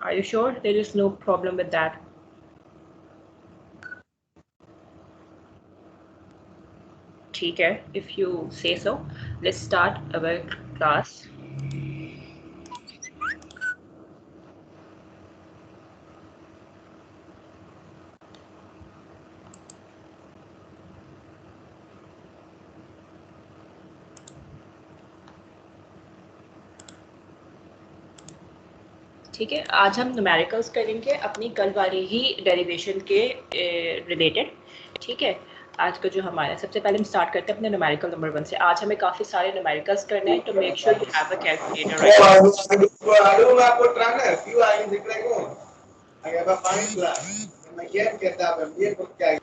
Are you sure there is no problem with that? ठीक है, if you say so. Let's start our class. ठीक है, आज हम न्यूमेरिकल्स करेंगे अपनी कल वाली ही डेरिवेशन के रिलेटेड। ठीक है, आज का जो हमारा सबसे पहले हम स्टार्ट करते हैं अपने न्यूमेरिकल नंबर 1 से। आज हमें काफी सारे न्यूमेरिकल्स करने हैं, तो make sure you have a calculator right.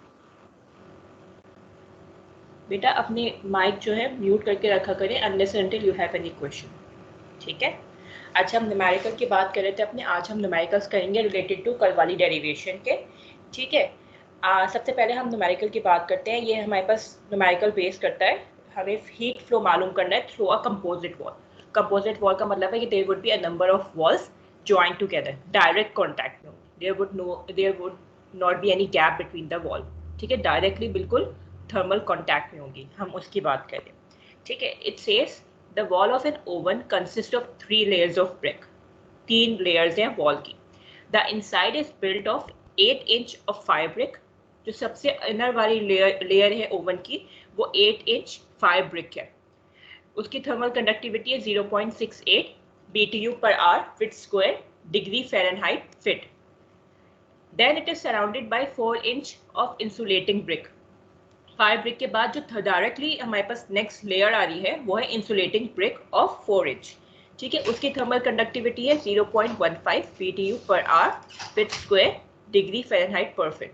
बेटा अपने माइक जो है म्यूट करके रखा करें unless until you have any question. ठीक है, अच्छा हम न्यूमेरिकल की बात कर रहे थे अपने, आज हम न्यूमेरिकल्स करेंगे रिलेटेड टू कल वाली डेरिवेशन के। ठीक है, सबसे पहले हम न्यूमेरिकल की बात करते हैं। ये हमारे पास न्यूमेरिकल बेस करता है, हमें हीट फ्लो मालूम करना है through a composite wall. Composite wall का मतलब है कि there would be a number of walls join together, direct contact में, there would not be any gap between the wall. ठीक है, डायरेक्टली बिल्कुल थर्मल कॉन्टैक्ट में होंगी, हम उसकी बात करें। ठीक है, it says The wall of an oven consists of 3 layers of brick. 3 layers हैं wall की. The inside is built of 8 inch of fire brick. जो सबसे inner वाली layer है oven की, वो 8 inch fire brick है. उसकी thermal conductivity है 0.68 BTU per hour fit square degree Fahrenheit fit. Then it is surrounded by 4 inch of insulating brick. Fire brick के बाद जो डायरेक्टली हमारे पास नेक्स्ट लेयर आ रही है वो है इंसुलेटिंग ब्रिक ऑफ 4 इंच। ठीक है, उसकी थर्मल कंडक्टिविटी है 0.15 BTU per hour fit square degree Fahrenheit पर फिट।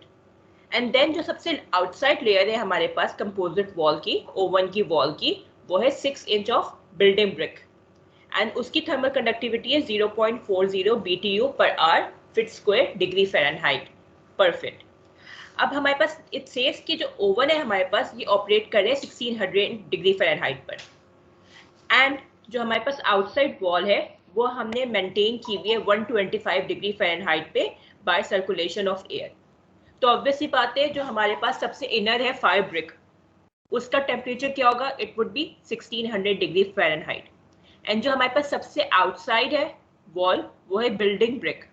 एंड देन जो सबसे आउटसाइड लेयर है हमारे पास कंपोजिट वॉल की, ओवन की वॉल की, वो है 6 inch of building brick and उसकी थर्मल कंडक्टिविटी है 0.40 BTU per hour fit square degree Fahrenheit पर फिट। अब हमारे पास इट सेज कि जो ओवन है हमारे पास ये ऑपरेट कर रहे हैं 1600 डिग्री फ़ारेनहाइट पर एंड जो हमारे पास आउटसाइड वॉल है वो हमने मेंटेन की हुई है 125 डिग्री फ़ारेनहाइट पे बाय सर्कुलेशन ऑफ एयर। तो ऑब्वियसली बात है जो हमारे पास सबसे इनर है फायर ब्रिक, उसका टेम्परेचर क्या होगा, it would B 1600 degree Fahrenheit. And जो हमारे पास सबसे आउटसाइड है वॉल वो है बिल्डिंग ब्रिक,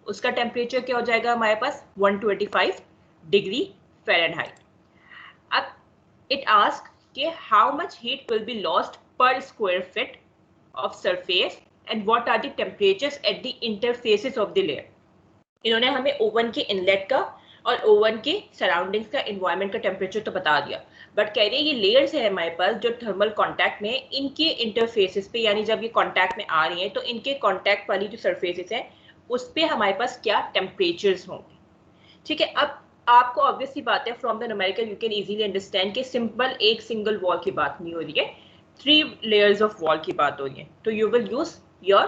उसका टेम्परेचर क्या हो जाएगा हमारे पास 125 डिग्री फ़ारेनहाइट। अब it asks कि how much heat will be lost per square feet of surface and what are the temperatures at the interfaces of the layer। इन्होंने हमें ओवन के इनलेट का और ओवन के सराउंडिंग्स का एनवायरनमेंट का टेम्परेचर तो बता दिया, बट कह रहे हैं ये लेयर्स है हमारे पास जो थर्मल कांटेक्ट में, इनके इंटरफेसेस पे, यानी जब ये कांटेक्ट में आ रही हैं तो इनके कांटेक्ट वाली जो सरफेसेस हैं उस पर हमारे पास क्या टेम्परेचर्स होंगे। ठीक है, अब आपको ऑब्वियसली बात है from the numerical you can easily understand कि सिंपल एक सिंगल वॉल की बात नहीं हो रही है, 3 लेयर्स ऑफ वॉल की बात हो रही है। तो यू विल यूज योर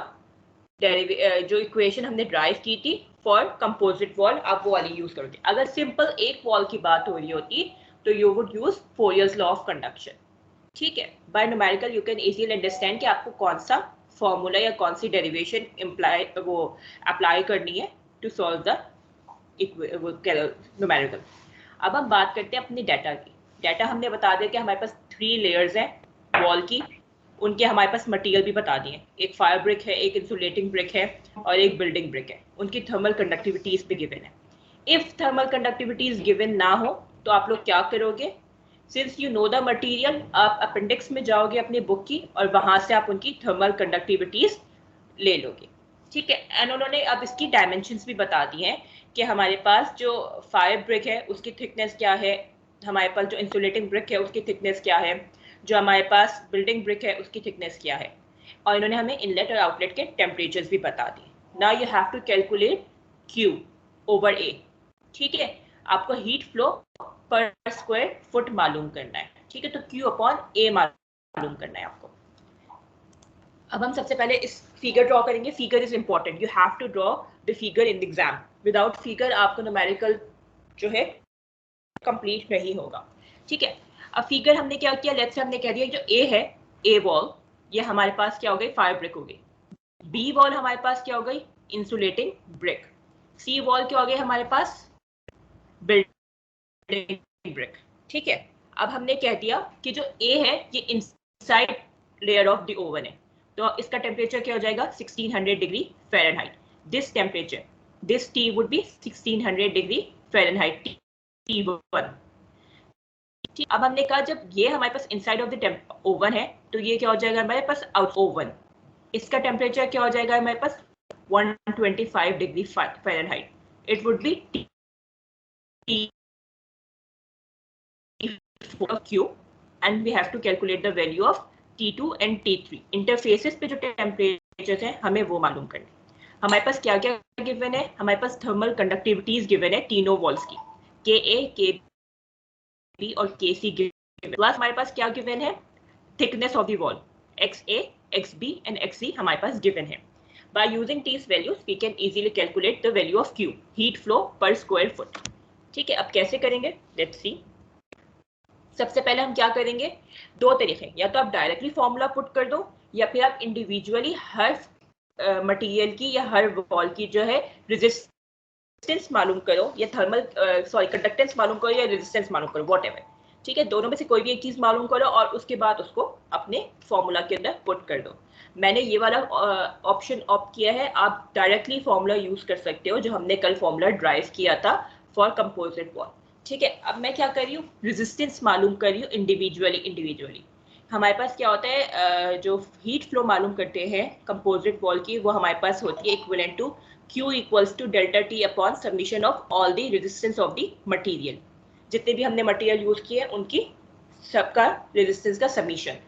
जो इक्वेशन हमने ड्राइव की थी फॉर कंपोजिट वॉल, आप वो वाली यूज करोगे। अगर सिंपल एक वॉल की बात हो रही होती तो you would use Fourier's law of conduction. ठीक है, by numerical you can easily understand कि आपको कौन सा फॉर्मूला या कौन सी डेरिवेशन वो अप्लाई करनी है टू सॉल्व द न्यूमेरिकल। अब हम बात करते हैं अपनी डाटा की। डाटा हमने बता दिया कि हमारे पास 3 लेयर्स हैं वॉल की, उनके हमारे पास मटेरियल भी बता दिए, एक फायर ब्रिक है, एक इंसुलेटिंग ब्रिक है और एक बिल्डिंग ब्रिक है। उनकी थर्मल कंडक्टिविटीज पे गिवन है। इफ थर्मल कंडक्टिविटीज गिवन ना हो तो आप लोग क्या करोगे, since you know the material, आप अपेंडिक्स में जाओगे अपनी बुक की और वहां से आप उनकी थर्मल कंडक्टिविटीज ले लोगे। ठीक है, एंड उन्होंने अब इसकी डायमेंशंस भी बता दी हैं कि हमारे पास जो फायर ब्रिक है उसकी थिकनेस क्या है, हमारे पास जो इंसुलेटिंग ब्रिक है उसकी थिकनेस क्या है, जो हमारे पास बिल्डिंग ब्रिक है उसकी थिकनेस क्या है, और इन्होंने हमें इनलेट और आउटलेट के टेम्परेचर्स भी बता दिए। Now you have to calculate Q over A। ठीक है, आपको हीट फ्लो पर स्क्वायर फुट मालूम करना है। ठीक है, तो Q अपॉन A मालूम करना है आपको। अब हम सबसे पहले इस फिगर ड्रॉ करेंगे। Figure is important, you have to draw the figure in the exam. Without figure आपको न्यूमेरिकल जो है कंप्लीट नहीं होगा। ठीक है, अब फिगर हमने क्या किया, लेट्स से हमने कह दिया जो ए है, ए वॉल, ये हमारे पास क्या हो गई, फायर ब्रिक हो गई। बी वॉल हमारे पास क्या हो गई, इंसुलेटिंग ब्रिक। सी वॉल क्या हो गया हमारे पास, बिल्डिंग ब्रिक। ठीक है, अब हमने कह दिया कि जो ए है ये inside layer of the oven है, तो इसका टेम्परेचर क्या हो जाएगा 1600 degree Fahrenheit. This temperature, this T would be 1600 degree Fahrenheit, T1। अब हमने कहा जब ये हमारे पास इनसाइड ऑफ द ओवन है तो ये क्या हो जाएगा हमारे पास आउट ओवन, इसका टेम्परेचर क्या हो जाएगा हमारे पास 125 degree Fahrenheit. It would B Q and we have to calculate the value of T2 and T3। Interfaces पे जो टेम्परेचर है हमें वो मालूम करने। हमारे पास क्या क्या गिवन है, हमारे पास थर्मल कंडक्टिविटीज गिवन है तीनों वॉल्स की, KA, KB और KC गिवन। प्लस हमारे पास क्या गिवन है, thickness of the wall XA, XB and XC हमारे पास गिवन है। By using these values we can easily calculate the value of Q, heat flow per square foot। ठीक है, अब कैसे करेंगे, लेट्स सी। सबसे पहले हम क्या करेंगे, दो तरीके, या तो आप डायरेक्टली फॉर्मूला पुट कर दो या फिर आप इंडिविजुअली हर मटेरियल की या हर वॉल की जो है रेजिस्टेंस मालूम करो या थर्मल कंडक्टेंस मालूम करो या रेजिस्टेंस मालूम करो, व्हाटएवर। ठीक है, दोनों में से कोई भी एक चीज मालूम करो और उसके बाद उसको अपने फॉर्मूला के अंदर पुट कर दो। मैंने ये वाला ऑप्शन ऑप्ट किया है, आप डायरेक्टली फॉर्मूला यूज कर सकते हो जो हमने कल फॉर्मूला ड्राइव किया था फॉर कंपोजिट वॉल। ठीक है, अब मैं क्या कर रही हूँ, रेजिस्टेंस मालूम कर रही हूँ इंडिविजुअली। हमारे पास क्या होता है, जो हीट फ्लो मालूम करते हैं कंपोजिट वॉल की, वो हमारे पास होती है equivalent to Q equals to delta T upon submission of all the resistance of the material. जितने भी हमने मटेरियल यूज किए हैं उनकी सबका रेजिस्टेंस का सबमिशन।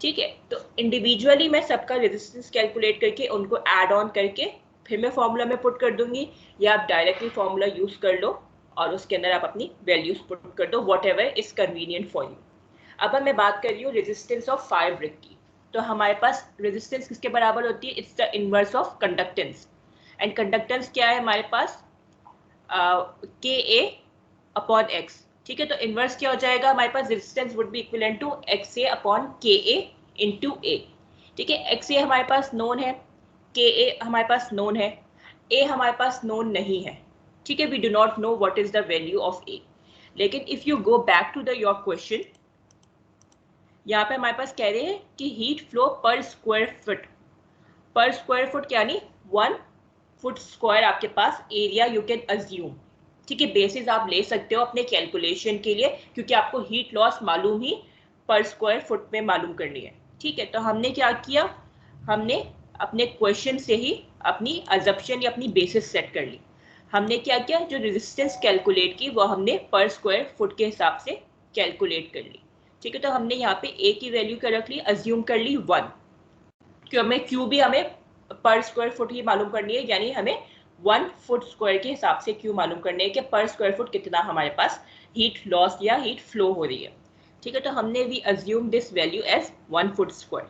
ठीक है, तो इंडिविजुअली मैं सबका रेजिस्टेंस कैलकुलेट करके उनको ऐड ऑन करके फिर मैं फॉर्मूला में पुट कर दूंगी, या आप डायरेक्टली फॉर्मूला यूज कर लो और उसके अंदर आप अपनी वैल्यूज पुट कर दो, whatever is convenient for you. अब मैं बात कर रही हूँ रेजिस्टेंस ऑफ फायर ब्रिक की, तो हमारे पास रेजिस्टेंस किसके बराबर होती है, it's the inverse of conductance. And conductance क्या है हमारे पास, KA अपॉन X। ठीक है, तो इनवर्स क्या हो जाएगा हमारे पास, resistance would be equivalent to XA upon KA into A। ठीक है, XA हमारे पास नोन है, KA हमारे पास नोन है, A हमारे पास नोन नहीं है। ठीक है, we do not know what is the value of A। लेकिन if you go back to the your question, यहाँ पे हमारे पास कह रहे हैं कि हीट फ्लो पर स्क्वायर फुट यानी 1 फुट स्क्वायर आपके पास एरिया यू कैन अज्यूम। ठीक है, बेसिस आप ले सकते हो अपने कैलकुलेशन के लिए, क्योंकि आपको हीट लॉस मालूम ही पर स्क्वायर फुट में मालूम करनी है। ठीक है, तो हमने क्या किया, हमने अपने क्वेश्चन से ही अपनी अजप्शन या अपनी बेसिस सेट कर ली। हमने क्या किया, जो रेजिस्टेंस कैलकुलेट की वो हमने पर स्क्वायर फुट के हिसाब से कैलकुलेट कर ली। ठीक है, तो हमने यहाँ पे A की वैल्यू क्या रख ली, अज्यूम कर ली 1, क्यों हमें Q भी हमें पर स्क्वायर फुट ही मालूम करनी है, यानी हमें 1 फुट स्क्वायर के हिसाब से Q मालूम करने है कि पर स्क्वायर फुट कितना हमारे पास हीट लॉस या हीट फ्लो हो रही है। ठीक है, तो हमने भी assume this value as 1 foot square.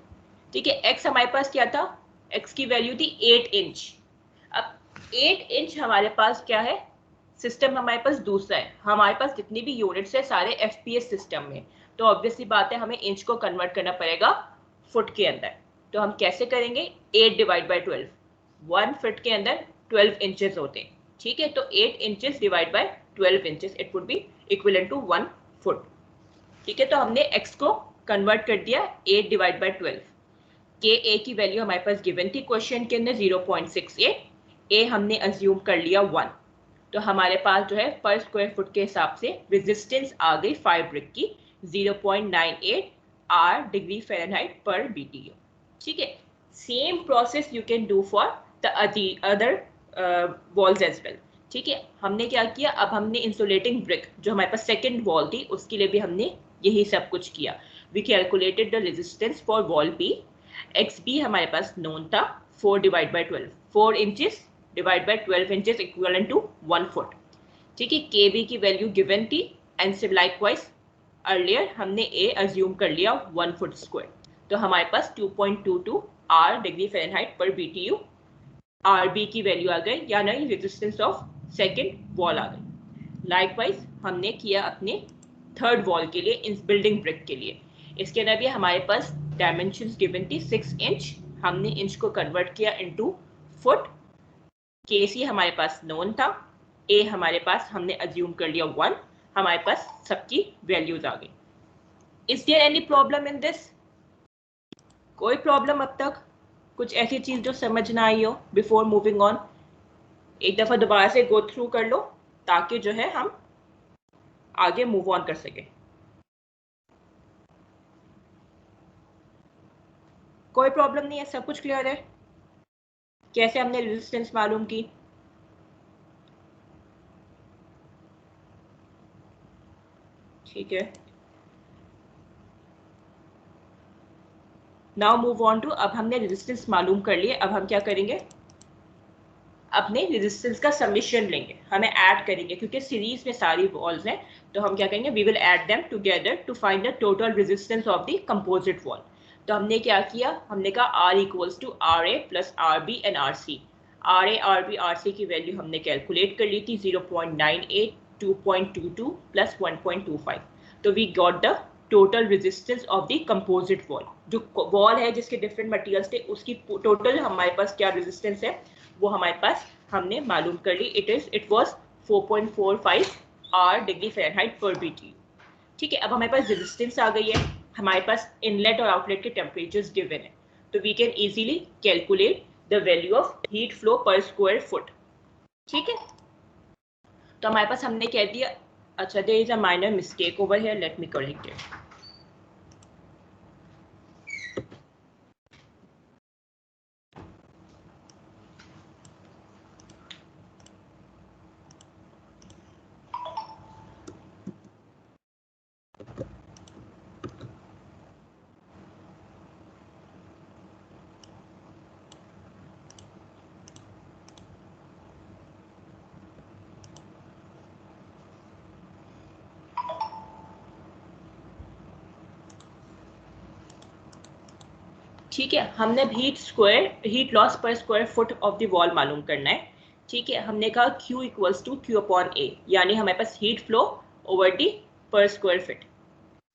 ठीक है, X हमारे पास क्या था, X की वैल्यू थी 8 इंच। अब 8 इंच हमारे पास क्या है, सिस्टम हमारे पास दूसरा है, हमारे पास जितनी भी यूनिट्स है सारे FPS सिस्टम में, तो ऑब्वियसली बात है हमें इंच को कन्वर्ट करना पड़ेगा फुट के अंदर। तो हम कैसे करेंगे, 8 डिवाइड बाई 12, 1 फुट के अंदर 12 इंचेस होते हैं। ठीक है, तो 8 inches divide by 12 inches, it would be equivalent to 1 foot. ठीक है, तो हमने x को कन्वर्ट कर दिया 8 डिवाइड बाई 12। के A की वैल्यू हमारे पास गिवन थी क्वेश्चन के अंदर 0.68, A हमने अज्यूम कर लिया 1, तो हमारे पास जो है पर स्क्वायर फुट के हिसाब से रेजिस्टेंस आ गई फायर ब्रिक की 0.98 R डिग्री फ़ारेनहाइट पर BTU। ठीक है, same process you can do for the other walls as well. ठीक है, हमने क्या किया, अब हमने इंसुलेटिंग ब्रिक जो हमारे पास सेकेंड वॉल थी उसके लिए भी हमने यही सब कुछ किया। We calculated the resistance for wall B। XB हमारे पास नोन था 4 divide by 12, 4 inches divide by 12 inches equivalent to 1 foot. ठीक है, KB की वैल्यू गिवन थी एंड सिव लाइकवाइज अर्लियर हमने A अज्यूम कर लिया 1 फुट स्क्वायर, तो हमारे पास 2.22 R डिग्री फ़ारेनहाइट पर BTU RB की वैल्यू आ गई, यानी रेजिस्टेंस ऑफ सेकेंड वॉल आ गई। लाइकवाइज हमने किया अपने थर्ड वॉल के लिए, इन बिल्डिंग ब्रिक के लिए। इसके अंदर भी हमारे पास डायमेंशंस गिवन थी 6 इंच, हमने इंच को कन्वर्ट किया इनटू फुट KC हमारे पास नोन था, A हमारे पास हमने अज्यूम कर लिया 1, हमारे पास सबकी वैल्यूज आ गई। Is there any problem in this? कोई प्रॉब्लम अब तक? कुछ ऐसी चीज जो समझ ना आई हो बिफोर मूविंग ऑन? एक दफा दोबारा से गो थ्रू कर लो ताकि जो है हम आगे मूव ऑन कर सके। कोई प्रॉब्लम नहीं है, सब कुछ क्लियर है? कैसे हमने रेजिस्टेंस मालूम की? ठीक है, नाउ मूव ऑन टू, अब हमने रेजिस्टेंस मालूम कर लिए, अब हम क्या करेंगे? अपने रेजिस्टेंस का समीशन लेंगे, हमें ऐड करेंगे क्योंकि सीरीज में सारी वॉल्स हैं, तो हम क्या करेंगे? We will add them together to find the total resistance of the composite wall. तो हमने क्या किया? हमने कहा R equals to R A plus R B and R C. R A R B R C की value हमने calculate कर ली थी 0.98, 2.22 प्लस 1.25। तो we got the total resistance of the composite wall. जो वॉल है जिसके डिफरेंट मटेरियल्स थे उसकी टोटल हमारे पास क्या रेजिस्टेंस है वो हमारे पास हमने मालूम कर ली। It was 4.45 R degree Fahrenheit पर BTU। ठीक है, अब हमारे पास रेजिस्टेंस आ गई है, हमारे पास इनलेट और आउटलेट के टेम्परेचर्स गिवन है, तो we can easily calculate the value of heat flow पर स्क्वायर फुट। ठीक है, तो हमारे पास हमने कह दिया। अच्छा, there is a minor mistake over here, let me correct it. ठीक है, हमने हीट लॉस पर square foot of the wall मालूम करना है। ठीक है, हमने कहा Q equals to Q upon A, यानी हमारे पास हीट फ्लो ओवर डी पर स्क्वायर फीट।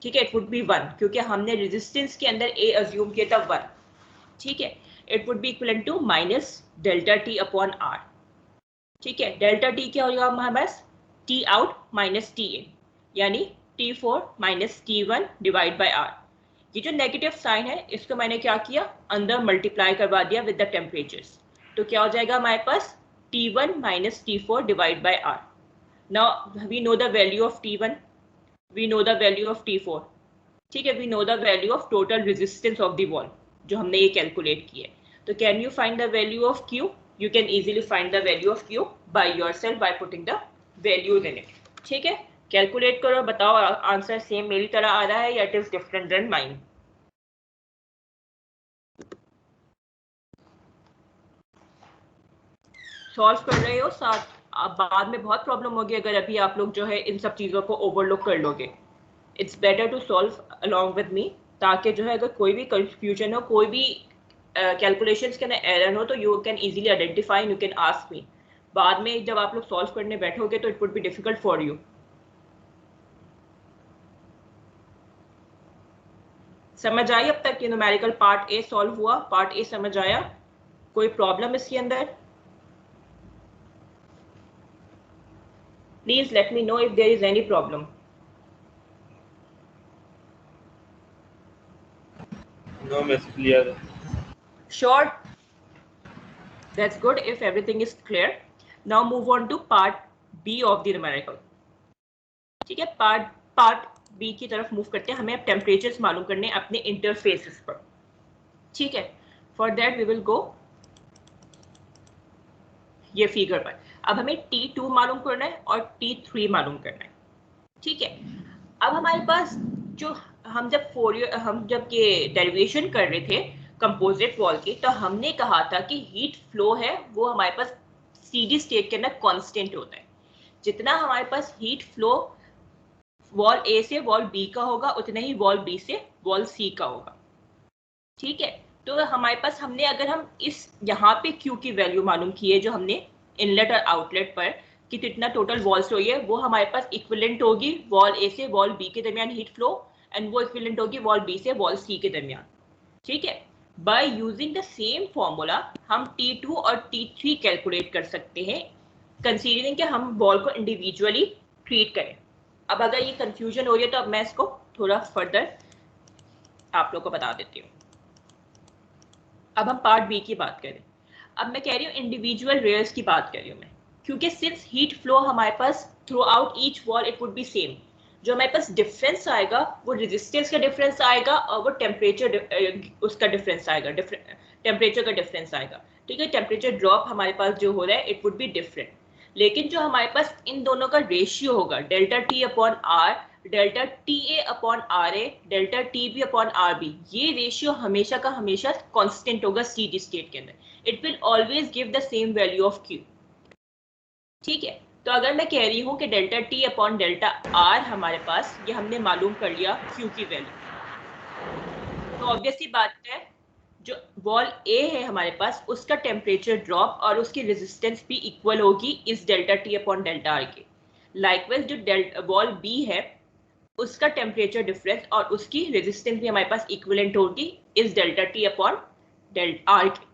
ठीक है, इट वुड बी 1 क्योंकि हमने रेजिस्टेंस के अंदर A अज्यूम किया था 1। ठीक है, it would be equal to minus delta T upon R. ठीक है, डेल्टा टी क्या होगा हमारे पास? T out minus T in, यानी T4 minus T1 divide by are. ये जो नेगेटिव साइन है इसको मैंने क्या किया? अंदर मल्टीप्लाई करवा दिया विद द टेम्परेचर्स, तो क्या हो जाएगा हमारे पास? T1 minus T4 divide by R. Now we know the value of T1, we know the value of T4। ठीक है, we know the value of total resistance of the wall जो हमने ये कैलकुलेट की है। तो can you find the value of Q? You can easily find the value of Q by yourself by putting the values in it. ठीक है, calculate करो, बताओ आंसर सेम मेरी तरह आ रहा है या it is different then mine? Solve कर रहे हो साथ? अब बाद में बहुत प्रॉब्लम होगी अगर अभी आप लोग जो है इन सब चीज़ों को ओवरलुक कर लोगे। It's better to solve along with me, ताकि जो है अगर कोई भी कंफ्यूजन हो, कोई भी कैलकुलेशंस के अंदर एरर हो, तो you can easily identify, you can ask me. बाद में जब आप लोग सॉल्व करने बैठोगे तो it would be difficult for you. समझ आई अब तक? ये न्यूमेरिकल पार्ट ए सॉल्व हुआ, पार्ट ए समझ आया? कोई प्रॉब्लम इसके अंदर? Please let me know if there is any problem. No, miss, clear. Sure, that's good if everything is clear. Now move on to part B of the numerical. ठीक है, part B की तरफ move करते हैं। हमें अब temperatures मालूम करने हैं अपने इंटरफेसेस पर। ठीक है, for that we will go ये फिगर पर। अब हमें T2 मालूम करना है और T3 मालूम करना है। ठीक है, अब हमारे पास जो हम जब ये डेरिवेशन कर रहे थे कंपोजिट वॉल की, तो हमने कहा था कि हीट फ्लो है वो हमारे पास सीडी स्टेट के अंदर कांस्टेंट होता है। जितना हमारे पास हीट फ्लो वॉल ए से वॉल बी का होगा उतना ही वॉल बी से वॉल सी का होगा। ठीक है, तो हमारे पास हमने अगर हम इस यहाँ पे Q की वैल्यू मालूम की है जो हमने इनलेट और आउटलेट पर कि कितना टोटल वॉल फ्लो है, वो हमारे पास इक्विवेलेंट होगी वॉल ए से वॉल बी के दरमियान हीट फ्लो, एंड वो इक्विवेलेंट होगी वॉल बी से वॉल सी के दरमियान। ठीक है, by using the same formula हम T2 और T3 कैलकुलेट कर सकते हैं, कंसीडरिंग कि हम बॉल को इंडिविजुअली ट्रीट करें। अब अगर ये कंफ्यूजन हो रही है तो अब मैं इसको थोड़ा फर्दर आप लोग को बता देती हूँ। अब हम पार्ट बी की बात करें। अब मैं कह रही हूँ इंडिविजुअल रेयर्स की बात कर रही हूँ मैं, क्योंकि सिंस हीट फ्लो हमारे pass through out each wall it would be same, जो हमारे पास डिफरेंस आएगा वो रेजिस्टेंस का डिफरेंस आएगा और वो टेम्परेचर उसका डिफरेंस आएगा, टेम्परेचर का डिफरेंस आएगा। ठीक है, टेम्परेचर ड्रॉप हमारे पास जो हो रहा है इट वुड बी डिफरेंट, लेकिन जो हमारे पास इन दोनों का रेशियो होगा delta T upon R, delta T A upon R A, delta T B upon R B, ये रेशियो हमेशा का हमेशा कांस्टेंट होगा स्टेडी स्टेट के अंदर। It will always give the same value of Q. ठीक है, तो अगर मैं कह रही हूँ कि delta T upon delta R हमारे पास, ये हमने मालूम कर लिया क्यू की वैल्यू, तो ऑब्वियसली बात है जो वॉल ए है हमारे पास उसका टेम्परेचर ड्रॉप और उसकी रेजिस्टेंस भी इक्वल होगी इस delta T upon delta are के। लाइकवाइज जो वॉल बी है उसका टेम्परेचर डिफरेंस और उसकी रेजिस्टेंस भी हमारे पास इक्विवेलेंट होगी इस delta T upon delta are के।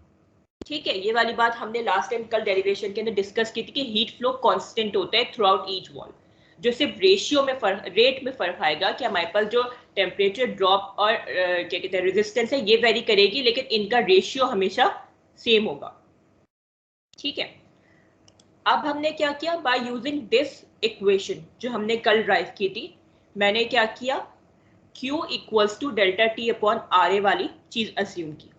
ठीक है, ये वाली बात हमने लास्ट टाइम कल डेरिवेशन के अंदर डिस्कस की थी कि हीट फ्लो कांस्टेंट होता है थ्रू आउट ईच वॉल, जो सिर्फ रेशियो में फर्क, रेट में फर्क आएगा कि हमारे पास जो टेम्परेचर ड्रॉप और क्या कहते हैं रेजिस्टेंस है ये वेरी करेगी, लेकिन इनका रेशियो हमेशा सेम होगा। ठीक है, अब हमने क्या किया, बाय यूजिंग दिस इक्वेशन जो हमने कल ड्राइव की थी, मैंने क्या किया, Q equals to delta T upon R A वाली चीज अस्यूम की।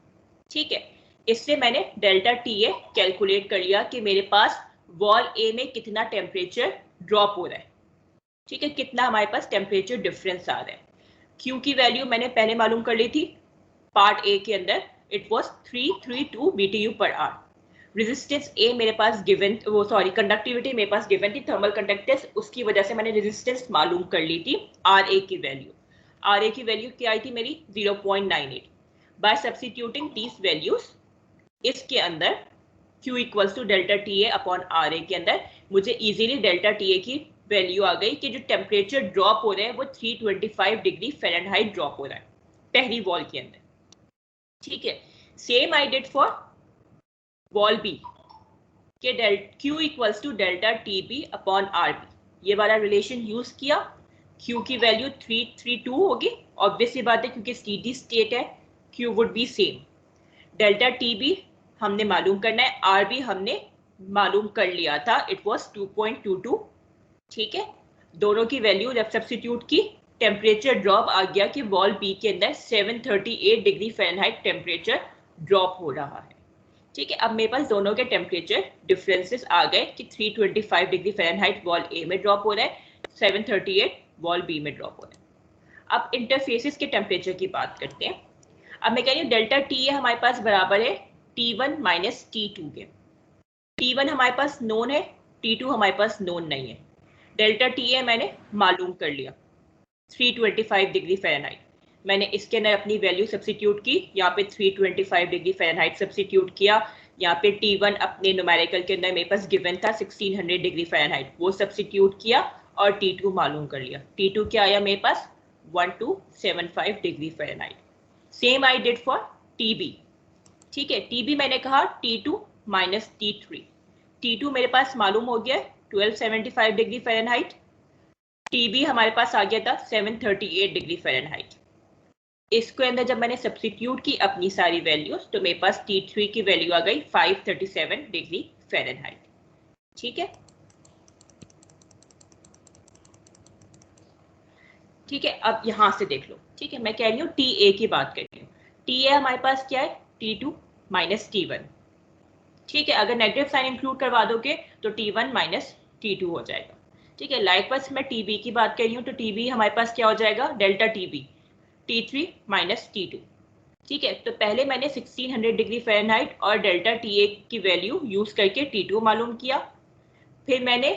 ठीक है, इससे मैंने डेल्टा टी ए कैलकुलेट कर लिया कि मेरे पास वॉल ए में कितना टेम्परेचर ड्रॉप हो रहा है। ठीक है, कितना हमारे पास टेम्परेचर डिफरेंस आ रहा है। Q की वैल्यू मैंने पहले मालूम कर ली थी पार्ट ए के अंदर, it was 332 BTU per hour. Resistance A मेरे पास गिवन, वो सॉरी कंडक्टिविटी मेरे पास गिवन थी, थर्मल कंडक्टेंस, उसकी वजह से मैंने रेजिस्टेंस मालूम कर ली थी आर ए की वैल्यू। आर ए की वैल्यू क्या आई थी मेरी 0.98। बाय सब्स्टिट्यूटिंग दीज वैल्यूज इसके अंदर Q equals to delta T A upon R A के अंदर मुझे इजीली डेल्टा टी ए की वैल्यू आ गई कि जो टेम्परेचर ड्रॉप हो रहा है वो 325 डिग्री फ़ारेनहाइट ड्रॉप हो रहा है पहली वॉल के अंदर। ठीक है, same I did for wall B के Q equals to delta T B upon R B, ये वाला रिलेशन यूज किया। Q की वैल्यू 332 होगी, ऑब्वियसली बात है क्योंकि स्टेडी स्टेट है, Q would be same. Delta T B हमने मालूम करना है, आर बी हमने मालूम कर लिया था, इट वॉज 2.22। ठीक है, दोनों की वैल्यू जब सब्स्टिट्यूट की, टेम्परेचर ड्रॉप आ गया कि वॉल बी के अंदर 738 डिग्री फ़ारेनहाइट टेम्परेचर ड्रॉप हो रहा है। ठीक है, अब मेरे पास दोनों के टेम्परेचर डिफरेंसेस आ गए कि 325 डिग्री फ़ारेनहाइट वॉल ए में ड्रॉप हो रहा है, 738 वॉल बी में ड्रॉप हो रहा है। अब इंटरफेसेस के टेम्परेचर की बात करते हैं। अब मैं कह रही हूँ डेल्टा टी ए हमारे पास बराबर है T1 माइनस T2 के। T1 हमारे पास नोन है, T2 हमारे पास नोन नहीं है। डेल्टा टी ए मैंने मालूम कर लिया 325 डिग्री फ़ारेनहाइट, मैंने इसके अंदर अपनी वैल्यू सब्स्टिट्यूट की, यहाँ पे 325 डिग्री फ़ारेनहाइट सब्स्टिट्यूट किया, यहाँ पे T1 अपने न्यूमेरिकल के अंदर मेरे पास गिवन था 1600 डिग्री फ़ारेनहाइट, वो सब्स्टिट्यूट किया और T2 मालूम कर लिया। T2 क्या आया मेरे पास 1275 degree Fahrenheit. Same I did for TB। ठीक है, TB मैंने कहा T2 माइनस T3, T2 मेरे पास मालूम हो गया 1275 डिग्री फ़ारेनहाइट, TB हमारे पास आ गया था 738 डिग्री फ़ारेनहाइट। इसके अंदर जब मैंने सब्स्टिट्यूट की अपनी सारी वैल्यूज तो मेरे पास T3 की वैल्यू आ गई 537 डिग्री फ़ारेनहाइट। ठीक है, ठीक है, अब यहां से देख लो। ठीक है, मैं कह रही हूँ TA की बात कर रही हूँ। TA हमारे पास क्या है T2 माइनस T1। ठीक है, अगर नेगेटिव साइन इंक्लूड करवा दोगे तो T1 माइनस T2 हो जाएगा। ठीक है, लाइकवाइज मैं TB की बात कर रही हूँ तो TB हमारे पास क्या हो जाएगा delta TB T3 minus T2। ठीक है, तो पहले मैंने 1600 डिग्री फ़ारेनहाइट और डेल्टा TA की वैल्यू यूज करके T2 मालूम किया। फिर मैंने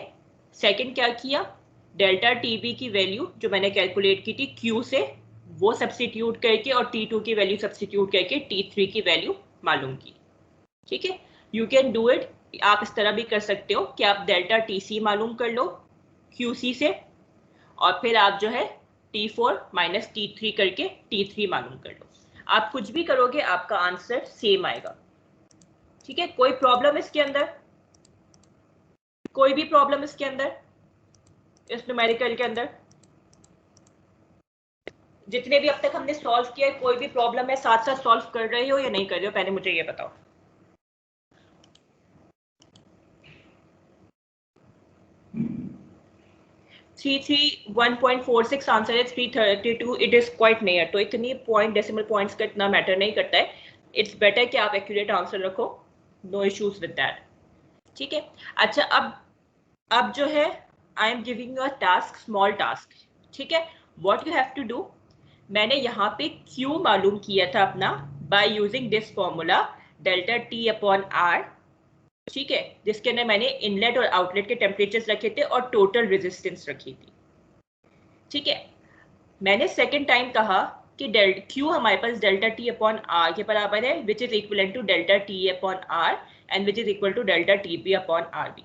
सेकंड क्या किया, डेल्टा TB की वैल्यू जो मैंने कैलकुलेट की थी Q से, वो सब्स्टिट्यूट करके और T2 की वैल्यू सब्स्टिट्यूट करके T3 की वैल्यू मालूम की। ठीक है, यू कैन डू इट, आप इस तरह भी कर सकते हो कि आप डेल्टा TC मालूम कर लो QC से और फिर आप जो है T4 माइनस T3 करके T3 मालूम कर लो। आप कुछ भी करोगे आपका आंसर सेम आएगा। ठीक है, कोई प्रॉब्लम इसके अंदर, कोई भी प्रॉब्लम इसके अंदर, इस न्यूमेरिकल के अंदर जितने भी अब तक हमने सॉल्व किया, कोई भी प्रॉब्लम है साथ साथ सॉल्व कर रहे हो या नहीं कर रहे हो, पहले मुझे ये बताओ। थ्री 1.46 आंसर है, 332 इट इज क्वाइट नियर। तो इतनी पॉइंट डेसिमल पॉइंट्स का इतना मैटर नहीं करता है, इट्स बेटर कि आप एक्यूरेट आंसर रखो, नो इश्यूज विद दैट। ठीक है, अच्छा अब जो है I am giving you a task, small task. ठीक है, what you have to do, मैंने यहाँ पे Q मालूम किया था अपना by using this formula delta T upon R। ठीक है, जिसके अंदर मैंने इनलेट और आउटलेट के टेम्परेचर्स रखे थे और टोटल रेजिस्टेंस रखी थी। ठीक है, मैंने सेकेंड टाइम कहा कि Q हमारे पास डेल्टा T अपॉन R के बराबर है, which is equal to delta T upon R and which is equal to delta TB upon RB।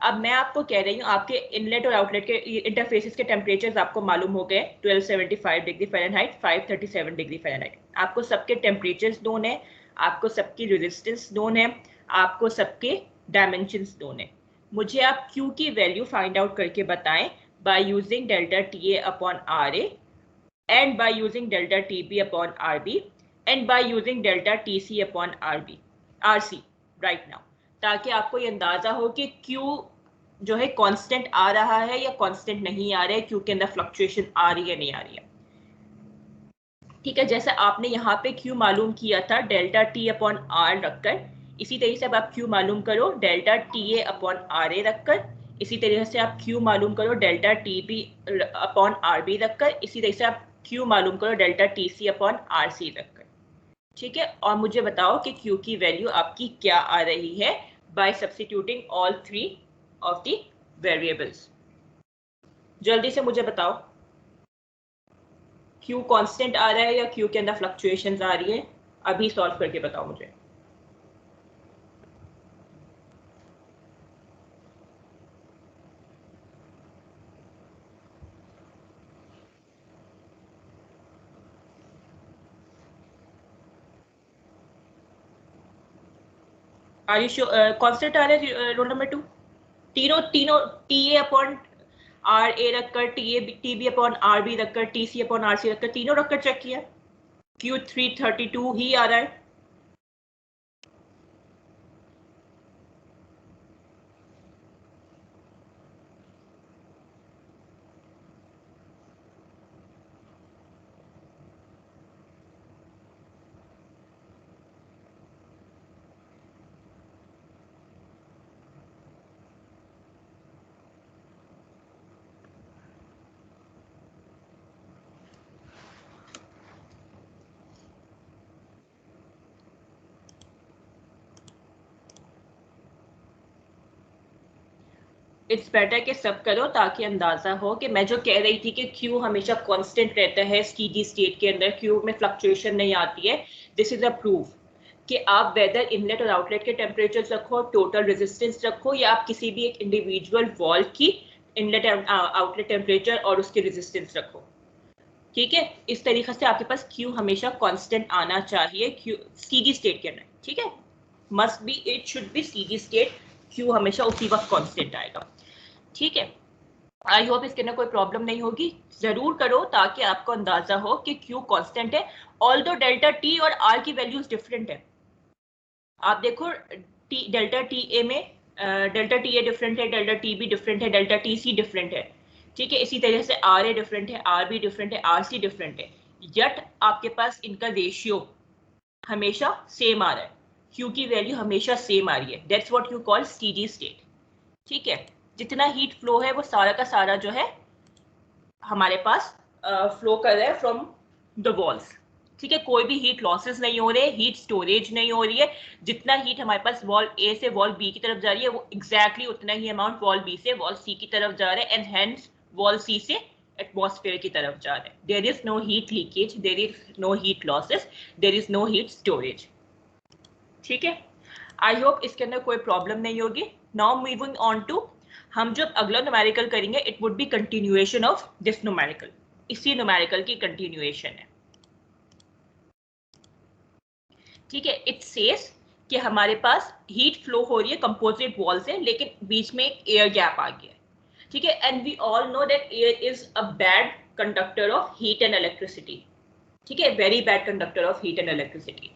अब मैं आपको कह रही हूँ आपके इनलेट और आउटलेट के इंटरफेसेस के टेम्परेचर्स आपको मालूम हो गए, 1275 डिग्री फ़ारेनहाइट, 537 डिग्री फ़ारेनहाइट। आपको सबके टेम्परेचर्स नोन है, आपको सबकी रेजिस्टेंस नोन है, आपको सबके डायमेंशंस नोन है। मुझे आप Q की वैल्यू फाइंड आउट करके बताएं by using delta TA upon RA and by using delta TB upon RB and by using delta TC upon RC right now, ताकि आपको ये अंदाजा हो कि Q जो है कांस्टेंट आ रहा है या कांस्टेंट नहीं आ रहा है, Q के अंदर फ्लक्चुएशन आ रही है नहीं आ रही है। ठीक है, जैसे आपने यहाँ पे Q मालूम किया था डेल्टा T अपॉन R रखकर, इसी तरीके से अब आप Q मालूम करो डेल्टा TA अपॉन RA रखकर, इसी तरीके से आप Q मालूम करो डेल्टा TB अपॉन RB रखकर, इसी तरीके से आप Q मालूम करो डेल्टा TC अपॉन RC रखकर। ठीक है, और मुझे बताओ कि Q की वैल्यू आपकी क्या आ रही है bye substituting all three of the variables. जल्दी से मुझे बताओ, Q कांस्टेंट आ रहा है या Q के अंदर फ्लक्चुएशंस आ रही है, अभी सॉल्व करके बताओ मुझे। आर यू श्योर कांस्टेंट आ रहा है रोल नंबर 2? तीनों तीनों TA अपॉन RA रखकर, TB अपॉन RB रखकर, TC अपॉन RC रखकर, तीनों रखकर चेक किया, Q 332 ही आ रहा है। इट्स बेटर कि सब करो ताकि अंदाजा हो कि मैं जो कह रही थी कि Q हमेशा कांस्टेंट रहता है स्टीडी स्टेट के अंदर, Q में फ्लक्चुएशन नहीं आती है। दिस इज अ प्रूफ कि आप वेदर इनलेट और आउटलेट के टेम्परेचर रखो, टोटल रेजिस्टेंस रखो, या आप किसी भी एक इंडिविजुअल वॉल की इनलेट आउटलेट टेम्परेचर और उसकी रेजिस्टेंस रखो। ठीक है, इस तरीके से आपके पास Q हमेशा कांस्टेंट आना चाहिए Q स्टीडी स्टेट के अंदर। ठीक है, must be, it should be steady state, Q हमेशा उसी वक्त कांस्टेंट आएगा। ठीक है, आई होप इसके अंदर कोई प्रॉब्लम नहीं होगी, जरूर करो ताकि आपको अंदाजा हो कि Q कांस्टेंट है, ऑल्दो डेल्टा T और R की वैल्यूज डिफरेंट है। आप देखो डेल्टा TA में डेल्टा TA डिफरेंट है, डेल्टा TB डिफरेंट है, डेल्टा TC डिफरेंट है। ठीक है, इसी तरह से RA डिफरेंट है, RB डिफरेंट है, RC डिफरेंट है, यट आपके पास इनका रेशियो हमेशा सेम आ रहा है, Q की वैल्यू हमेशा सेम आ रही है, that's what you call steady state. ठीक है, जितना हीट फ्लो है वो सारा का सारा जो है हमारे पास फ्लो कर रहा है फ्रॉम द वॉल्स। ठीक है, कोई भी हीट लॉसेस नहीं हो रहे, हीट स्टोरेज नहीं हो रही है, जितना हीट हमारे पास वॉल A से वॉल B की तरफ जा रही है वो एग्जैक्टली उतना ही अमाउंट वॉल B से वॉल C की तरफ जा रहा है, एंड हेंस वॉल C से एटमॉस्फेयर की तरफ जा रहा है। There is no heat leakage, there is no heat losses, there is no heat storage. ठीक है, आई होप इसके अंदर कोई प्रॉब्लम नहीं होगी। नाउ मूविंग ऑन टू, हम जब अगला न्यूमेरिकल करेंगे it would B continuation of this numerical, इसी न्यूमेरिकल की कंटिन्यूएशन है। ठीक है, इट सेज कि हमारे पास हीट फ्लो हो रही है कंपोजिट वॉल से, लेकिन बीच में एक एयर गैप आ गया है। ठीक है, and we all know that air is a bad conductor of heat and electricity. ठीक है, very bad conductor of heat and electricity.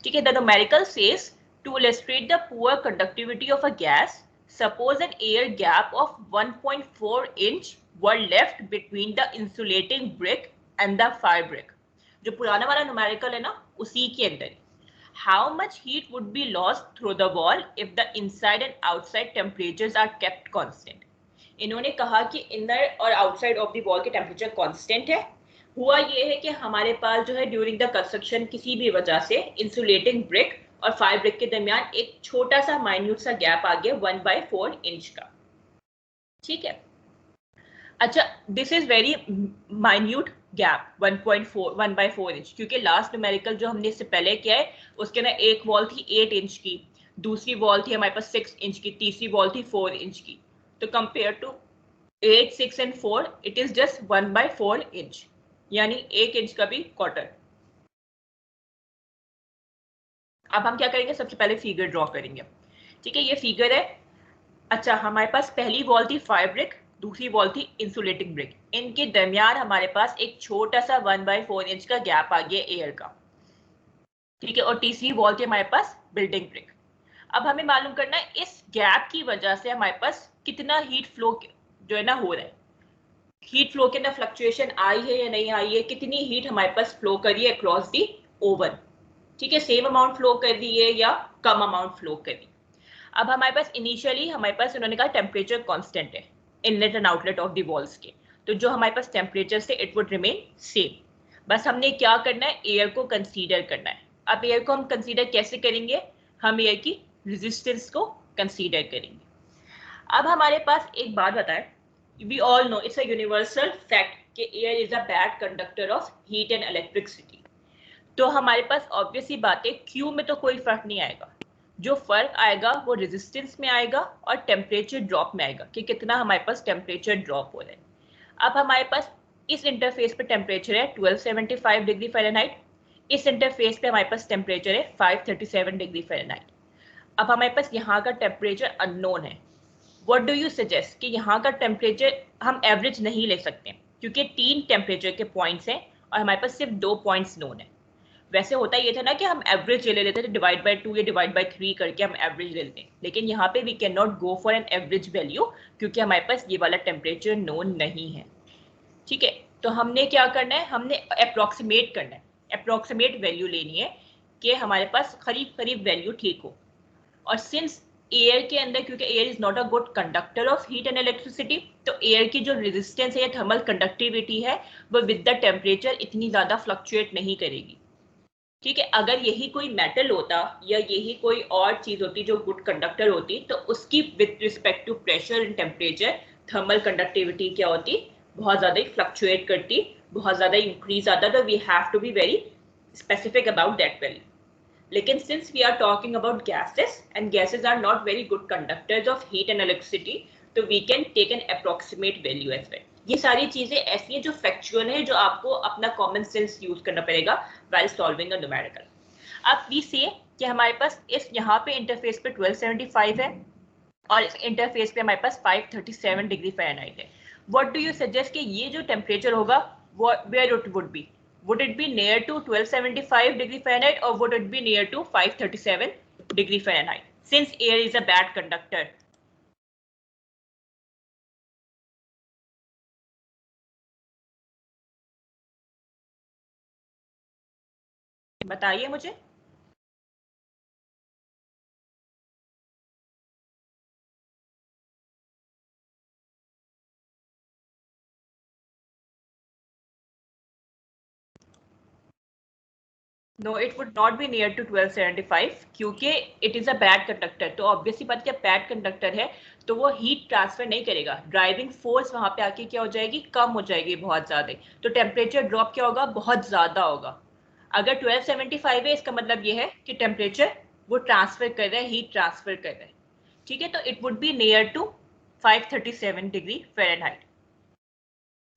ठीक है, the numerical says to illustrate the poor conductivity of a gas, suppose an air gap of 1.4 inch were left between the insulating brick and the fire brick। जो पुराना वाला numerical है ना, उसी के अंदर how much heat would be lost through the wall if the inside and outside temperatures are kept constant। इन्होंने कहा कि इनर और आउटसाइड ऑफ द वॉल के टेम्परेचर कांस्टेंट है। हुआ ये है कि हमारे पास जो है ड्यूरिंग द कंस्ट्रक्शन किसी भी वजह से इंसुलेटिंग ब्रिक और फायर ब्रिक के दरमियान एक छोटा सा माइन्यूट सा गैप आ गया 1/4 इंच का। ठीक है, अच्छा, this is very minute gap 1/4 inch, क्योंकि लास्ट न्यूमेरिकल जो हमने इससे पहले किया है उसके ना एक वॉल थी 8 इंच की, दूसरी वॉल थी हमारे पास 6 इंच की, तीसरी वॉल थी 4 इंच की। तो compare to 8, 6 and 4 it is just 1/4 inch, यानी 1 इंच का भी क्वार्टर। अब हम क्या करेंगे, सबसे पहले फिगर ड्रॉ करेंगे। ठीक है, ये फिगर है। अच्छा, हमारे पास पहली वॉल थी फायर ब्रिक, दूसरी वॉल थी इंसुलेटिंग ब्रिक, इनके दरमियान हमारे पास एक छोटा सा 1/4 इंच का गैप आ गया एयर का। ठीक है, और तीसरी वॉल थी हमारे पास बिल्डिंग ब्रिक। अब हमें मालूम करना है इस गैप की वजह से हमारे पास कितना हीट फ्लो जो है ना हो रहा है, हीट फ्लो के अंदर फ्लक्चुएशन आई है या नहीं आई है, कितनी हीट हमारे पास फ्लो करी है अक्रॉस दी ओवन। ठीक है, सेम अमाउंट फ्लो कर दी है या कम अमाउंट फ्लो करी। अब हमारे पास इनिशियली हमारे पास उन्होंने कहा टेम्परेचर कांस्टेंट है inlet and outlet of the walls के, तो जो हमारे पास टेम्परेचर से इट वुड रिमेन सेम। बस हमने क्या करना है, एयर को कंसीडर करना है। अब एयर को हम कंसीडर कैसे करेंगे, हम एयर की रेजिस्टेंस को कंसीडर करेंगे। अब हमारे पास एक बात बताएं, we all know it's a universal fact कि air is a bad conductor of heat and electricity. तो हमारे पास ऑब्वियसली बात है क्यू में तो कोई फर्क नहीं आएगा, जो फर्क आएगा वो रेजिस्टेंस में आएगा और टेम्परेचर ड्रॉप में आएगा कि कितना हमारे पास टेम्परेचर ड्रॉप हो रहा है। अब हमारे पास इस इंटरफेस पे टेम्परेचर है 1275 डिग्री फ़ारेनहाइट, इस इंटरफेस पे हमारे पास टेम्परेचर है 537 डिग्री फ़ारेनहाइट। अब हमारे पास यहाँ का टेम्परेचर अननोन है। व्हाट डू यू सजेस्ट कि यहाँ का टेम्परेचर हम एवरेज नहीं ले सकते क्योंकि 3 टेम्परेचर के पॉइंट्स हैं और हमारे पास सिर्फ 2 पॉइंट्स नोन है। वैसे होता ये था ना कि हम एवरेज ले लेते थे, डिवाइड बाय 2 या डिवाइड बाय 3 करके हम एवरेज ले लेते हैं, लेकिन यहाँ पे we can not go for an average value क्योंकि हमारे पास ये वाला टेम्परेचर नोन नहीं है। ठीक है, तो हमने क्या करना है, हमने अप्रोक्सीमेट करना है, अप्रोक्सीमेट वैल्यू लेनी है कि हमारे पास करीब करीब वैल्यू ठीक हो। और सिंस एयर के अंदर, क्योंकि air is not a good conductor of heat and electricity, तो एयर की जो रेजिस्टेंस है या थर्मल कंडक्टिविटी है वो विद द टेम्परेचर इतनी ज़्यादा फ्लक्चुएट नहीं करेगी। ठीक है, अगर यही कोई मेटल होता या यही कोई और चीज होती जो गुड कंडक्टर होती तो उसकी with respect to pressure and temperature thermal conductivity क्या होती, बहुत ज्यादा ही फ्लक्चुएट करती, बहुत ज्यादा इंक्रीज आता। तो we have to be very specific about that value. लेकिन since we are talking about gases and gases are not very good conductors of heat and electricity, तो we can take an approximate value as well. ये सारी चीजें ऐसी हैं जो factual है, जो आपको अपना कॉमन सेंस यूज करना पड़ेगा while solving a numerical। अब वी से कि हमारे पास इस यहाँ पे इंटरफेस पे 1275 है और इस इंटरफेस पे हमारे पास 537 डिग्री फ़ारेनहाइट है। व्हाट डू यू सजेस्ट कि ये जो टेम्परेचर होगा वो where it would be, would it be near to 1275 degree Fahrenheit or would it be near to 537 degree Fahrenheit since air is a bad conductor? बताइए मुझे। No, it would not be near to 1275 क्योंकि it is a bad conductor. तो obviously बात क्या, bad conductor है तो वो heat transfer नहीं करेगा, ड्राइविंग फोर्स वहाँ पे आके क्या हो जाएगी, कम हो जाएगी बहुत ज़्यादा। तो टेम्परेचर ड्रॉप क्या होगा, बहुत ज़्यादा होगा। अगर 1275 है इसका मतलब ये है कि टेम्परेचर वो ट्रांसफर कर रहा है, हीट ट्रांसफर कर रहा है। ठीक है, तो it would be near to 537 degree Fahrenheit.